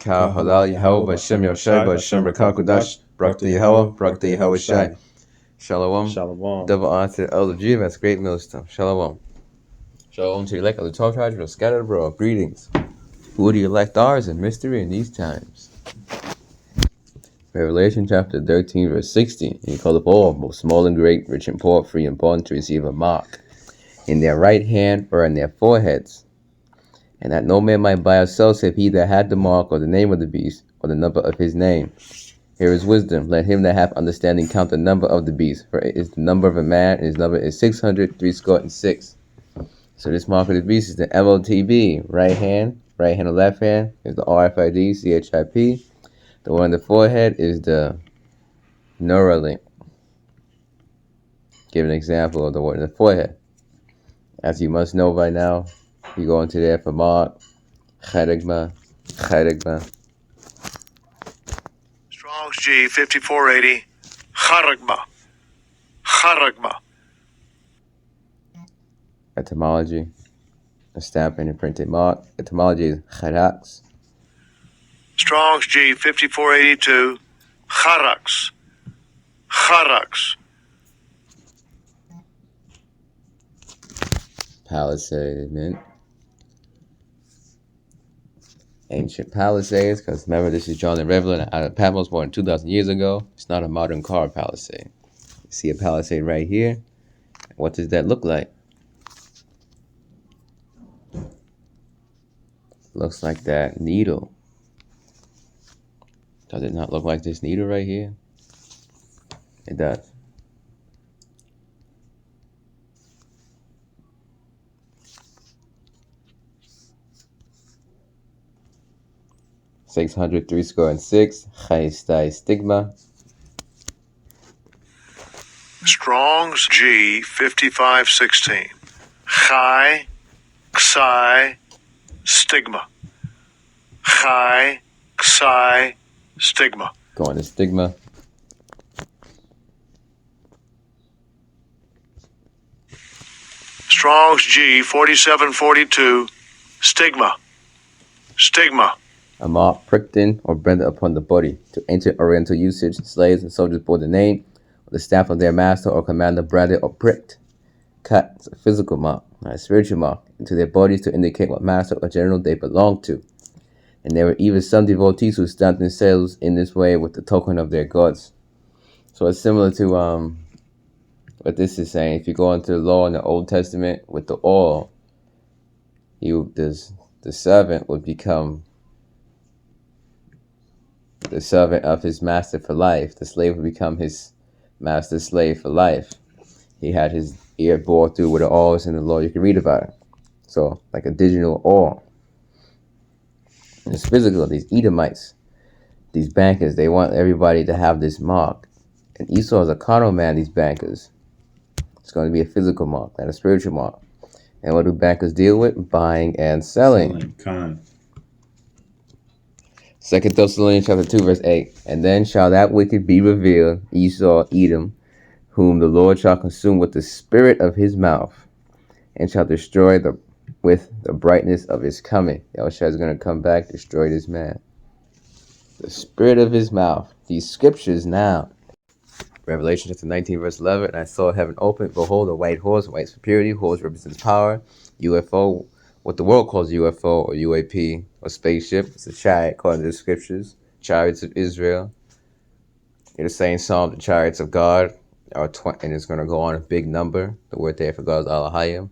Ka halal Yahweh Bashem Yoshai Bashem Rakakudash Brakta Yahweh Brakta Yahweh Shai. Shalom. Shalom. Double honor to the elder G. That's great millstone. Shalom. Shalom to the elect of the 12 tribes of scattered abroad. Greetings. Who the elect are is a mystery in these times. Revelation chapter 13, verse 16. He called up all, both small and great, rich and poor, free and bond, to receive a mark in their right hand or in their foreheads, and that no man might buy or sell save he that had the mark or the name of the beast or the number of his name. Here is wisdom. Let him that hath understanding count the number of the beast, for it is the number of a man, and his number is 666. So this mark of the beast is the MOTB, right hand or left hand is the RFID, CHIP. The one on the forehead is the Neuralink. Give an example of the one in the forehead. As you must know by now, you go into there for mark, Charigma. Strong's G 5480, Charigma. Etymology, a stamping and printed mark. Etymology is Charax. Strong's G 5482, Charax. Palisade mint. Ancient Palisades, because remember this is John the Revelator out of Patmos more than 2,000 years ago. It's not a modern car Palisade. You see a Palisade right here. What does that look like? Looks like that needle. Does it not look like this needle right here? It does. (603)6, Chaistai stigma. Strong's G 5516, Chai, Xi, Stigma. Chai, Xi, Stigma. Going to stigma. Strong's G 4742, Stigma. A mark pricked in or branded upon the body. To ancient Oriental usage, slaves and soldiers bore the name or the staff of their master or commander branded or pricked. Cut, it's a physical mark, not a spiritual mark, into their bodies to indicate what master or general they belonged to. And there were even some devotees who stamped themselves in this way with the token of their gods. So it's similar to what this is saying. If you go into the law in the Old Testament with the oil, the servant would become the servant of his master for life. The slave would become his master's slave for life. He had his ear bored through with the oils in the law. You can read about it. So, like a digital oil. It's physical. These Edomites, these bankers, they want everybody to have this mark. And Esau is a carnal man, these bankers. It's going to be a physical mark, not a spiritual mark. And what do bankers deal with? Buying and selling. 2 Thessalonians chapter 2, verse 8. And then shall that wicked be revealed, Esau, Edom, whom the Lord shall consume with the spirit of his mouth, and shall destroy with the brightness of his coming. Yahushua is going to come back, destroy this man. The spirit of his mouth. These scriptures now. Revelation chapter 19, verse 11. And I saw heaven open. Behold, a white horse. White is purity. Horse represents power. UFO, what the world calls UFO or UAP or spaceship. It's a chariot according to the scriptures. Chariots of Israel. In the same psalm, the chariots of God are 20, and it's going to go on a big number. The word there for God is Alahayim.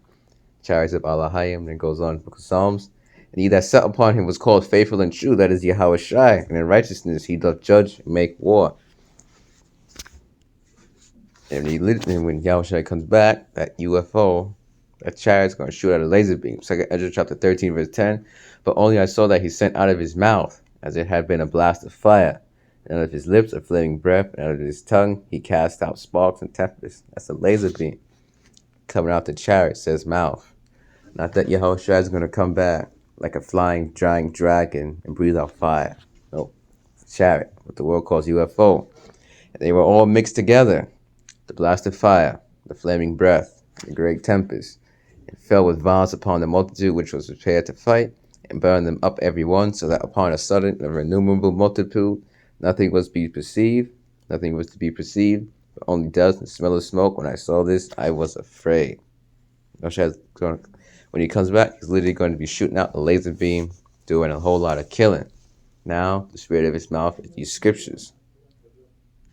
Chariots of Alahayim. Then goes on in the book of Psalms. And he that sat upon him was called faithful and true. That is Yahweh Shai. And in righteousness he doth judge and make war. And when Yahweh Shai comes back, that UFO, that chariot's going to shoot out a laser beam. 2 Ezra chapter 13, verse 10. But only I saw that he sent out of his mouth, as it had been a blast of fire. And out of his lips a flaming breath, and out of his tongue he cast out sparks and tempests. That's a laser beam. Coming out the chariot, says mouth. Not that Yahushua is going to come back like a flying giant dragon and breathe out fire. No. It's a chariot, what the world calls UFO. And they were all mixed together. The blast of fire, the flaming breath, the great tempest. It fell with violence upon the multitude which was prepared to fight, and burn them up every one, so that upon a sudden of innumerable multitude nothing was to be perceived, but only dust and smell of smoke. When I saw this, I was afraid. When he comes back, he's literally going to be shooting out a laser beam, doing a whole lot of killing. Now, the spirit of his mouth is these scriptures,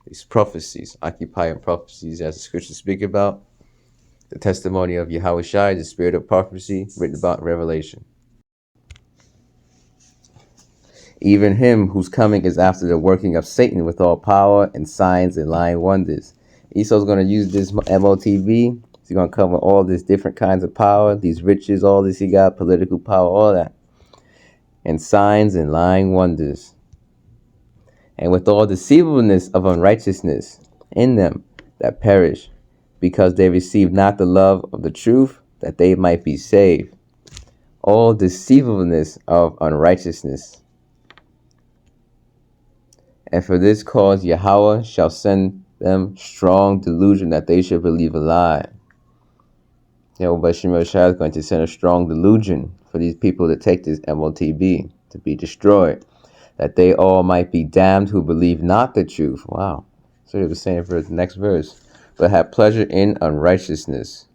these prophecies, occupying prophecies as the scriptures speak about. The testimony of Yahweh Shai, the spirit of prophecy, written about in Revelation. Even him whose coming is after the working of Satan with all power and signs and lying wonders. Esau's going to use this MOTB. He's going to cover all these different kinds of power, these riches, all this he got, political power, all that. And signs and lying wonders. And with all deceivableness of unrighteousness in them that perish, because they receive not the love of the truth, that they might be saved. All deceivableness of unrighteousness. And for this cause Yahweh shall send them strong delusion, that they should believe a lie. Yahweh Shai is going to send a strong delusion for these people to take this MOTB, to be destroyed, that they all might be damned who believe not the truth. Wow. So he was saying for the next verse, but have pleasure in unrighteousness.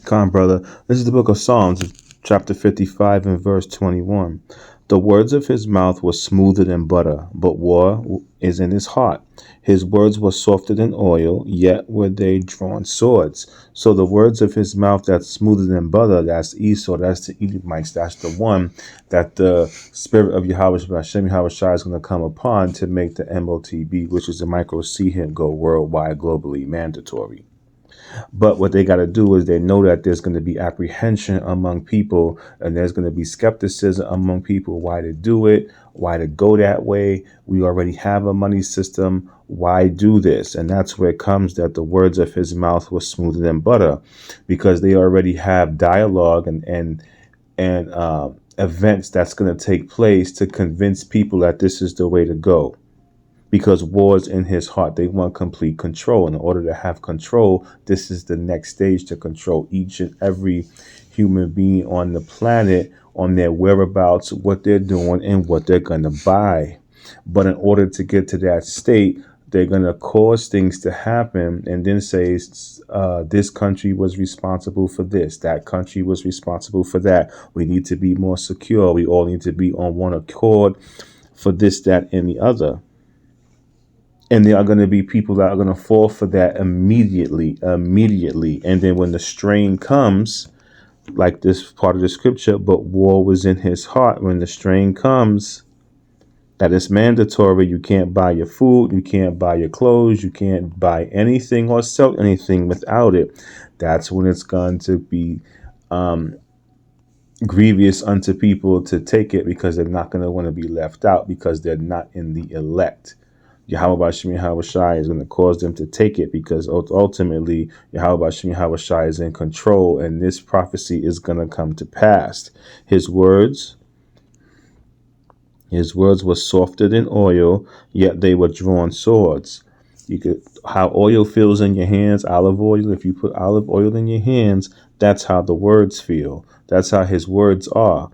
Come on, brother. This is the book of Psalms, chapter 55 and verse 21. The words of his mouth were smoother than butter, but war is in his heart. His words were softer than oil, yet were they drawn swords. So the words of his mouth that's smoother than butter, that's Esau, that's the Edomites, that's the one that the spirit of Yahweh Hashem Yahweh Shai is going to come upon to make the MOTB, which is the micro C hit, go worldwide, globally mandatory. But what they got to do is they know that there's going to be apprehension among people, and there's going to be skepticism among people. Why to do it? Why to go that way? We already have a money system. Why do this? And that's where it comes that the words of his mouth were smoother than butter, because they already have dialogue and events that's going to take place to convince people that this is the way to go. Because war's in his heart. They want complete control. In order to have control, this is the next stage to control each and every human being on the planet, on their whereabouts, what they're doing, and what they're going to buy. But in order to get to that state, they're going to cause things to happen and then say, this country was responsible for this. That country was responsible for that. We need to be more secure. We all need to be on one accord for this, that, and the other. And there are going to be people that are going to fall for that immediately. And then when the strain comes, like this part of the scripture, but war was in his heart. When the strain comes, that is mandatory. You can't buy your food. You can't buy your clothes. You can't buy anything or sell anything without it. That's when it's going to be grievous unto people to take it, because they're not going to want to be left out, because they're not in the elect. Yahweh Shai is going to cause them to take it, because ultimately Yahweh Shai is in control, and this prophecy is going to come to pass. His words were softer than oil, yet they were drawn swords. You could, how oil feels in your hands, olive oil. If you put olive oil in your hands, that's how the words feel. That's how his words are.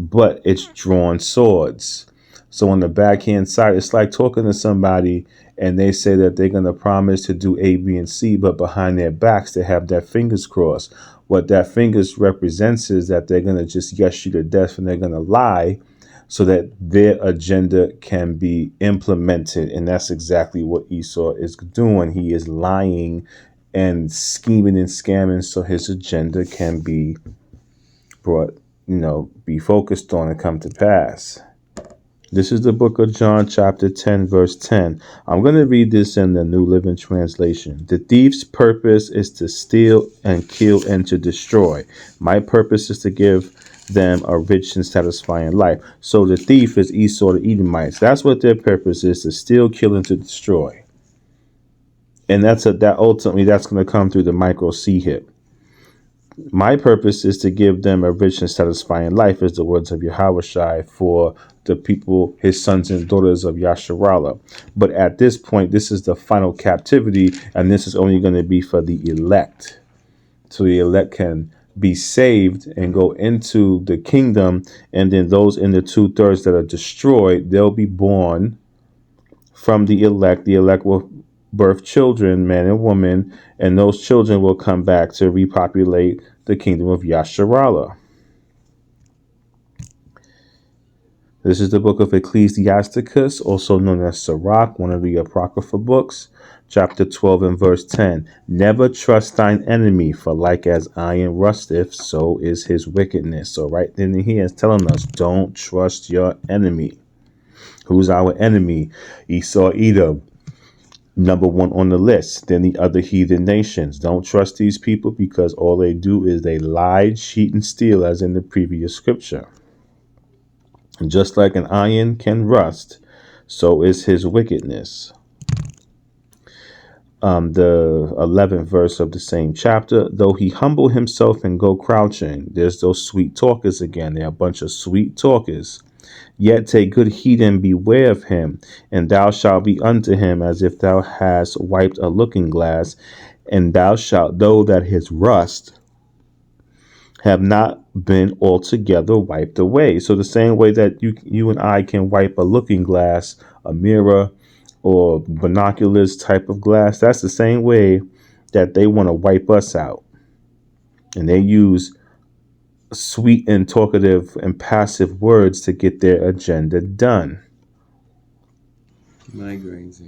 But it's drawn swords. So on the backhand side, it's like talking to somebody and they say that they're going to promise to do A, B, and C, but behind their backs, they have their fingers crossed. What that fingers represents is that they're going to just yes you to death, and they're going to lie so that their agenda can be implemented. And that's exactly what Esau is doing. He is lying and scheming and scamming so his agenda can be brought, be focused on and come to pass. This is the book of John, chapter 10, verse 10. I'm going to read this in the New Living Translation. The thief's purpose is to steal and kill and to destroy. My purpose is to give them a rich and satisfying life. So the thief is Esau, the Edomites. That's what their purpose is, to steal, kill, and to destroy. And that ultimately that's going to come through the micro C hip. My purpose is to give them a rich and satisfying life, is the words of Yahweh Shai for the people, his sons and daughters of Yasharallah. But at this point, this is the final captivity, and this is only going to be for the elect. So the elect can be saved and go into the kingdom, and then those in the 2/3 that are destroyed, they'll be born from the elect. The elect will birth children, man and woman, and those children will come back to repopulate the kingdom of Yasharallah. This is the book of Ecclesiasticus, also known as Sirach, one of the Apocrypha books, chapter 12 and verse 10. Never trust thine enemy, for like as iron rusteth, so is his wickedness. So right then and here is telling us, don't trust your enemy. Who's our enemy? Esau, Edom, number one on the list. Then the other heathen nations. Don't trust these people because all they do is they lie, cheat, and steal, as in the previous scripture. And just like an iron can rust, so is his wickedness. The 11th verse of the same chapter, though he humble himself and go crouching, there's those sweet talkers again. They're a bunch of sweet talkers. Yet take good heed and beware of him, and thou shalt be unto him as if thou hast wiped a looking glass, and thou shalt know that his rust have not been altogether wiped away. So the same way that you and I can wipe a looking glass, a mirror, or binoculars type of glass, that's the same way that they want to wipe us out. And they use sweet and talkative and passive words to get their agenda done. Migraines.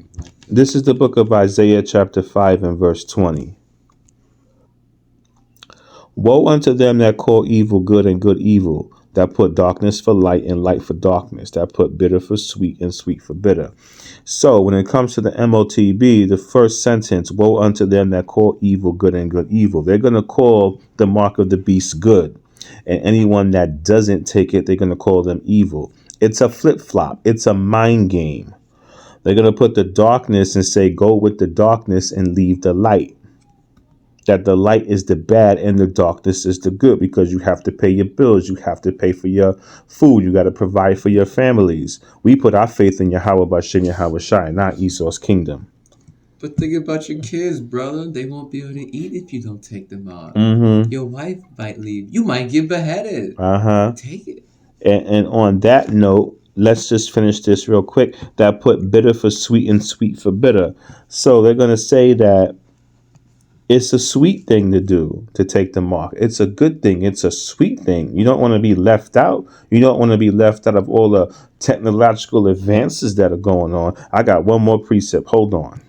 This is the book of Isaiah chapter 5 and verse 20. Woe unto them that call evil good and good evil, that put darkness for light and light for darkness, that put bitter for sweet and sweet for bitter. So when it comes to the MOTB, the first sentence, woe unto them that call evil good and good evil. They're going to call the mark of the beast good. And anyone that doesn't take it, they're going to call them evil. It's a flip-flop. It's a mind game. They're going to put the darkness and say, go with the darkness and leave the light. That the light is the bad and the darkness is the good, because you have to pay your bills. You have to pay for your food. You got to provide for your families. We put our faith in Yahweh Bashem Yahweh Shai, not Esau's kingdom. But think about your kids, brother. They won't be able to eat if you don't take them out. Mm-hmm. Your wife might leave. You might get beheaded. Take it. And on that note, let's just finish this real quick. That put bitter for sweet and sweet for bitter. So they're going to say that it's a sweet thing to do, to take the mark. It's a good thing. It's a sweet thing. You don't want to be left out. You don't want to be left out of all the technological advances that are going on. I got one more precept. Hold on.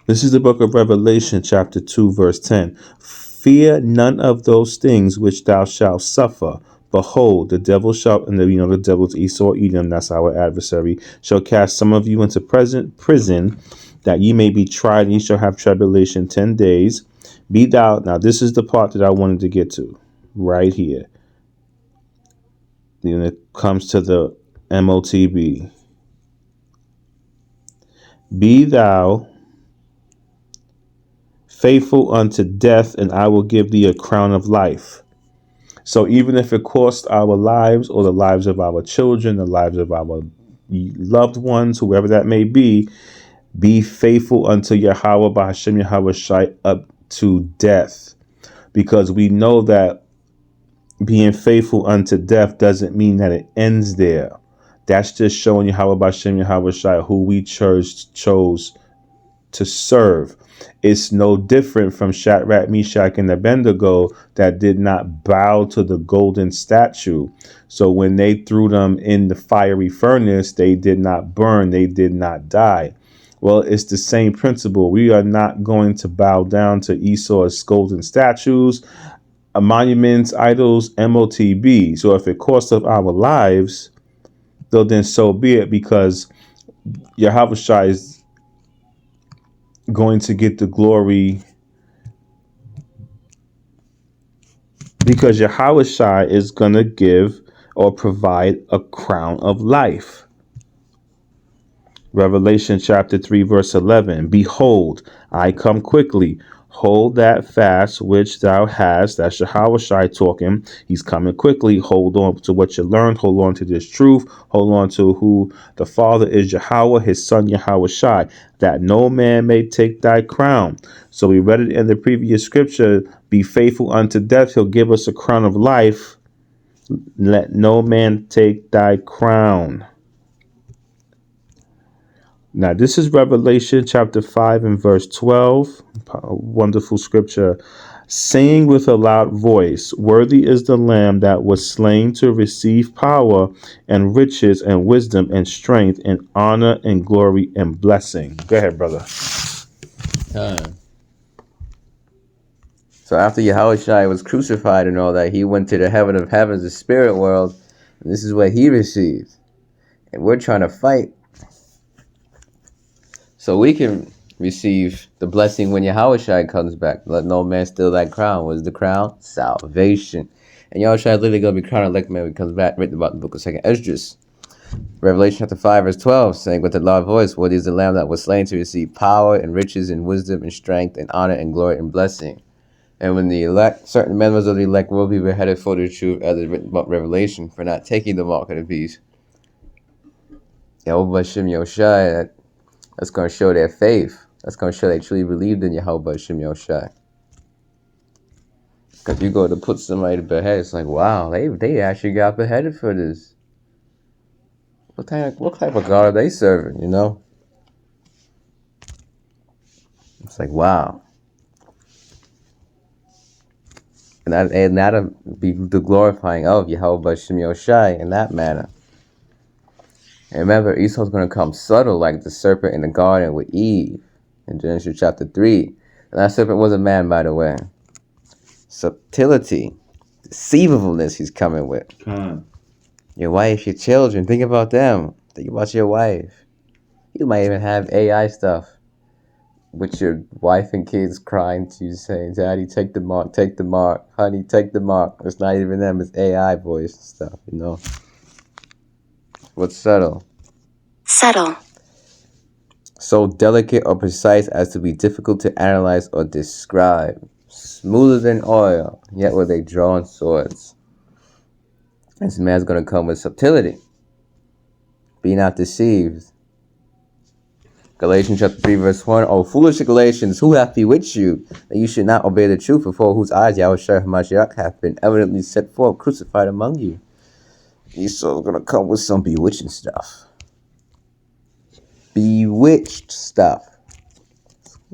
This is the book of Revelation, chapter 2, verse 10. Fear none of those things which thou shalt suffer. Behold, the devil shall, and the devil's Esau, Edom, that's our adversary, shall cast some of you into prison, that ye may be tried, and ye shall have tribulation 10 days. Be thou, now this is the part that I wanted to get to, right here. When it comes to the MOTB. Be thou faithful unto death, and I will give thee a crown of life. So even if it costs our lives, or the lives of our children, the lives of our loved ones, whoever that may be faithful unto Yahweh B'Hashem Yahweh Shai up to death. Because we know that being faithful unto death doesn't mean that it ends there. That's just showing Yahweh B'Hashem Yahweh Shai who we chose to serve. It's no different from Shadrach, Meshach, and Abednego that did not bow to the golden statue. So when they threw them in the fiery furnace, they did not burn, they did not die. Well, it's the same principle. We are not going to bow down to Esau's golden statues, monuments, idols, MOTB. So if it costs us our lives, though, then so be it, because Yahweh Shai is going to get the glory, because Yahweh Shai is going to give or provide a crown of life. Revelation chapter 3 verse 11. Behold, I come quickly. Hold that fast which thou hast. That's Yahushai talking. He's coming quickly. Hold on to what you learned. Hold on to this truth. Hold on to who the Father is, Yahweh, his son Yahushai, that no man may take thy crown. So we read it in the previous scripture. Be faithful unto death. He'll give us a crown of life. Let no man take thy crown. Now, this is Revelation chapter 5 and verse 12. A wonderful scripture. Saying with a loud voice, worthy is the Lamb that was slain to receive power and riches and wisdom and strength and honor and glory and blessing. Go ahead, brother. So after Yahushua was crucified and all that, he went to the heaven of heavens, the spirit world, and this is what he received. And we're trying to fight so we can receive the blessing when Yahushua comes back. Let no man steal that crown. What is the crown? Salvation. And Yahushua is literally going to be crowned elect man when he comes back, written about in the book of 2nd Esdras. Revelation chapter 5 verse 12, saying with a loud voice, what is the Lamb that was slain to receive power and riches and wisdom and strength and honor and glory and blessing. And when the elect, certain members of the elect will be beheaded for the truth, as is written about Revelation, for not taking the mark of the beast. Yahweh Shem Yoshai, that's going to show their faith. That's going to show they truly believed in Yahweh Shem Yoshai. Because you go to put somebody to behead, it's like, wow, they actually got beheaded for this. What type of God are they serving, you know? It's like, wow. And that'll be the glorifying of Yahweh Shem Yoshai in that manner. And remember, Esau's going to come subtle like the serpent in the garden with Eve in Genesis chapter 3. And that serpent was a man, by the way. Subtlety, deceivableness he's coming with. Your wife, your children, think about them. Think about your wife. You might even have AI stuff with your wife and kids crying to you saying, Daddy, take the mark, take the mark. Honey, take the mark. It's not even them, it's AI voice and stuff, you know. What's subtle? Subtle. So delicate or precise as to be difficult to analyze or describe. Smoother than oil, yet with a drawn swords. This man's going to come with subtlety. Be not deceived. Galatians chapter 3 verse 1. O foolish Galatians, who hath bewitched you, that you should not obey the truth, before whose eyes Yahushua HaMashiach hath been evidently set forth, crucified among you. Esau's going to come with some bewitching stuff. Bewitched stuff.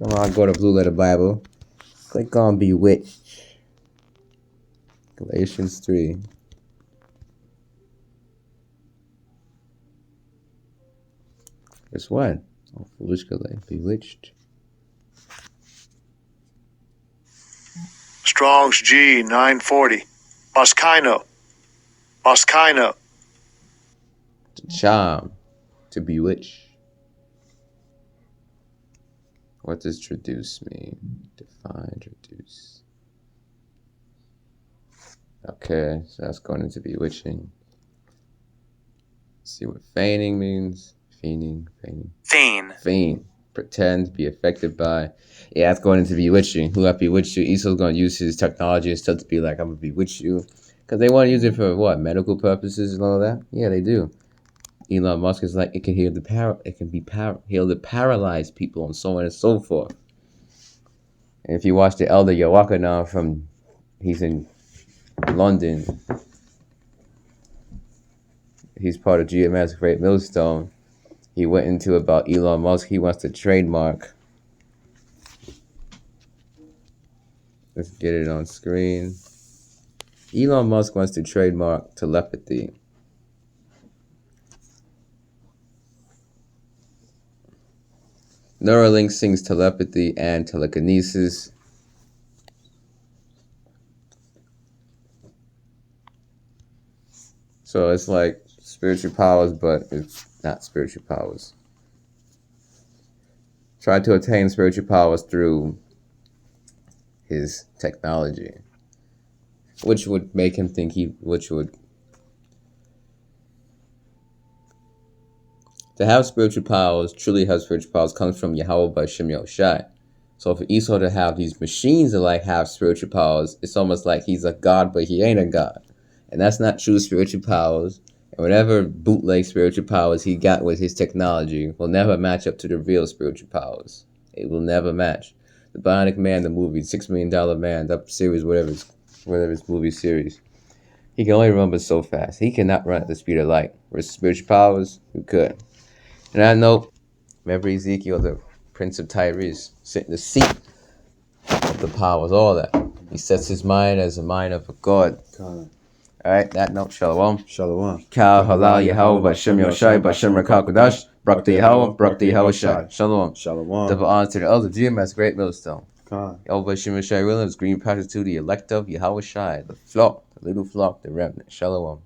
Come on, go to Blue Letter Bible. Click on bewitched. Galatians 3. Verse 1. Oh, foolish Galatians, bewitched. Strong's G 940. Moskino. Moskino. To charm. To bewitch. What does traduce mean? Define, traduce. Okay, so that's going into bewitching. Let's see what feigning means. Feigning. Feign. Pretend, be affected by. Yeah, that's going into bewitching. Who have bewitched you? Esau's going to use his technology and stuff to be like, I'm going to bewitch you. Because they want to use it for what? Medical purposes and all that? Yeah, they do. Elon Musk is like, it can heal heal the paralyzed people and so on and so forth. And if you watch the elder Yochanan he's in London. He's part of GMS Great Millstone. He went into about Elon Musk. He wants to trademark. Let's get it on screen. Elon Musk wants to trademark telepathy. Neuralink sings telepathy and telekinesis. So it's like spiritual powers, but it's not spiritual powers. Try to attain spiritual powers through his technology, which would make him think to have spiritual powers, truly have spiritual powers, comes from Yahweh by Shem Yoshai. So for Esau to have these machines that like have spiritual powers, it's almost like he's a god, but he ain't a god. And that's not true spiritual powers. And whatever bootleg spiritual powers he got with his technology will never match up to the real spiritual powers. It will never match. The Bionic Man, the movie, $6 Million Man, that series, whatever it's movie series. He can only run but so fast. He cannot run at the speed of light. With spiritual powers, he could. And I know, remember Ezekiel, the Prince of Tyrese, sitting in the seat of the powers, all that. He sets his mind as a mind of a god. Alright, that note, Shalom. Shalom. Kal halal Yahweh, Bashem Yoshai, Bashem Rakal Kodash, Brakta Yahweh, Brakta Yahweh Shai. Shalom. Shalom. Double honor to the elder GMS, Great Millstone. Khan. Yahweh Bashem Yoshai Williams, green pasture to the elect of Yahweh Shai, the flock, the little flock, the remnant. Shalom.